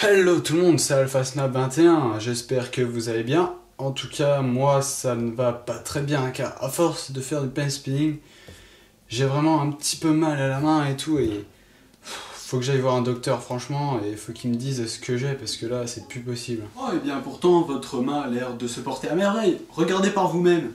Hello tout le monde, c'est AlphaSnap21, j'espère que vous allez bien. En tout cas, moi ça ne va pas très bien car à force de faire du pen spinning, j'ai vraiment un petit peu mal à la main et tout et faut que j'aille voir un docteur franchement et faut qu'il me dise ce que j'ai parce que là c'est plus possible. Oh et bien pourtant votre main a l'air de se porter à merveille, regardez par vous-même.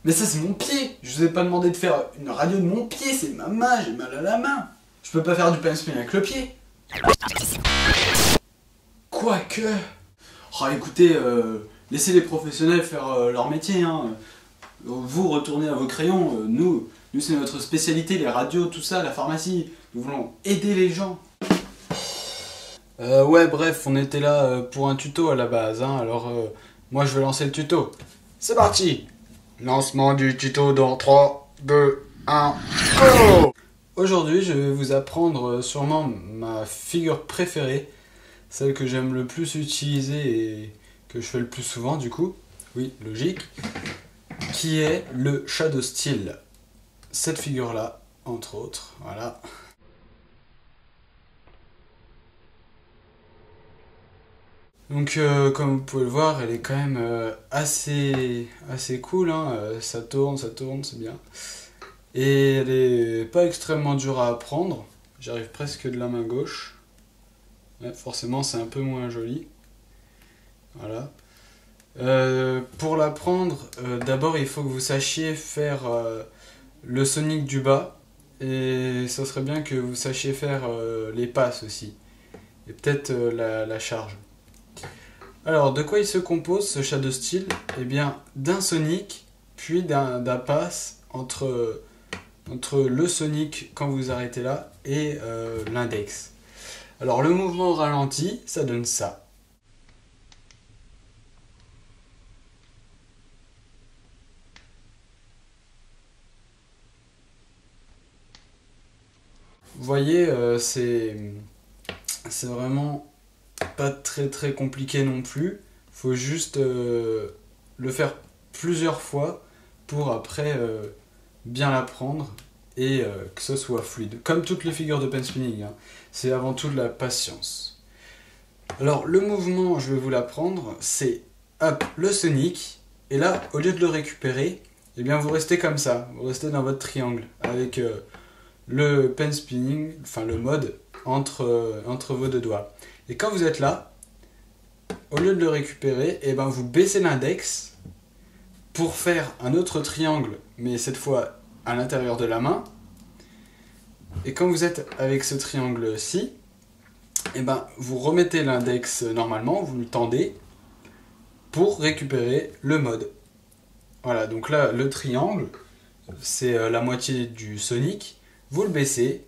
Mais ça c'est mon pied. Je vous ai pas demandé de faire une radio de mon pied, c'est ma main, j'ai mal à la main. Je peux pas faire du pen spin avec le pied. Quoique... Oh écoutez, laissez les professionnels faire leur métier, hein. Vous retournez à vos crayons, nous c'est notre spécialité, les radios, tout ça, la pharmacie. Nous voulons aider les gens. Ouais bref, on était là pour un tuto à la base, hein. Alors moi je vais lancer le tuto. C'est parti! Lancement du tuto dans 3, 2, 1, go! Aujourd'hui, je vais vous apprendre sûrement ma figure préférée, celle que j'aime le plus utiliser et que je fais le plus souvent du coup, oui, logique, qui est le Shadow Steel. Cette figure-là, entre autres, voilà. Donc comme vous pouvez le voir, elle est quand même assez cool, hein. Ça tourne, c'est bien. Et elle est pas extrêmement dure à apprendre, j'arrive presque de la main gauche. Ouais, forcément c'est un peu moins joli. Voilà. Pour l'apprendre, d'abord il faut que vous sachiez faire le sonic du bas. Et ça serait bien que vous sachiez faire les passes aussi. Et peut-être la charge. Alors, de quoi il se compose ce Shadow Steel? Eh bien, d'un sonic, puis d'un pass entre le sonic quand vous arrêtez là et l'index. Alors, le mouvement au ralenti, ça donne ça. Vous voyez, c'est vraiment pas très compliqué non plus. Faut juste le faire plusieurs fois pour après bien l'apprendre et que ce soit fluide. Comme toutes les figures de pen spinning, hein. C'est avant tout de la patience. Alors le mouvement, je vais vous l'apprendre, c'est hop, le sonic, et là, au lieu de le récupérer, eh bien vous restez comme ça, vous restez dans votre triangle avec le pen spinning, enfin le mode entre vos deux doigts. Et quand vous êtes là, au lieu de le récupérer, eh ben vous baissez l'index pour faire un autre triangle, mais cette fois à l'intérieur de la main. Et quand vous êtes avec ce triangle-ci, eh ben vous remettez l'index normalement, vous le tendez pour récupérer le mode. Voilà, donc là, le triangle, c'est la moitié du sonic. Vous le baissez,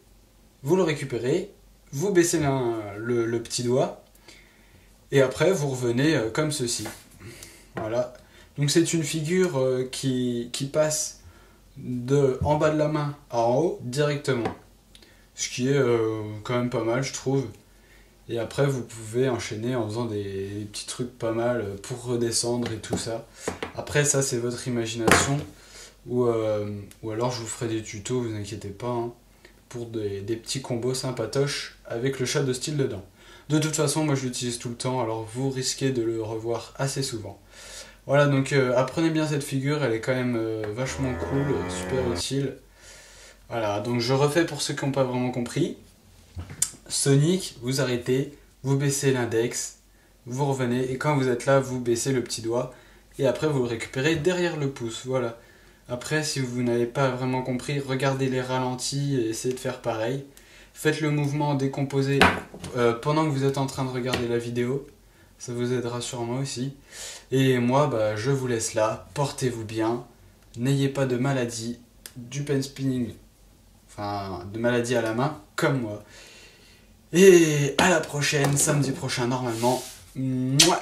vous le récupérez, vous baissez le petit doigt, et après vous revenez comme ceci. Voilà. Donc c'est une figure qui passe en bas de la main à en haut directement. Ce qui est quand même pas mal, je trouve. Et après vous pouvez enchaîner en faisant des petits trucs pas mal pour redescendre et tout ça. Après ça c'est votre imagination. Ou alors je vous ferai des tutos, vous inquiétez pas, hein, pour des petits combos sympatoches avec le Shadow Steel dedans. De toute façon, moi je l'utilise tout le temps, alors vous risquez de le revoir assez souvent. Voilà, donc apprenez bien cette figure, elle est quand même vachement cool, super utile. Voilà, donc je refais pour ceux qui n'ont pas vraiment compris. Sonic, vous arrêtez, vous baissez l'index, vous revenez, et quand vous êtes là, vous baissez le petit doigt, et après vous le récupérez derrière le pouce, voilà. Après, si vous n'avez pas vraiment compris, regardez les ralentis et essayez de faire pareil. Faites le mouvement décomposé pendant que vous êtes en train de regarder la vidéo. Ça vous aidera sûrement aussi. Et moi, bah, je vous laisse là. Portez-vous bien. N'ayez pas de maladie du pen spinning. Enfin, de maladie à la main, comme moi. Et à la prochaine, samedi prochain normalement. Mouah.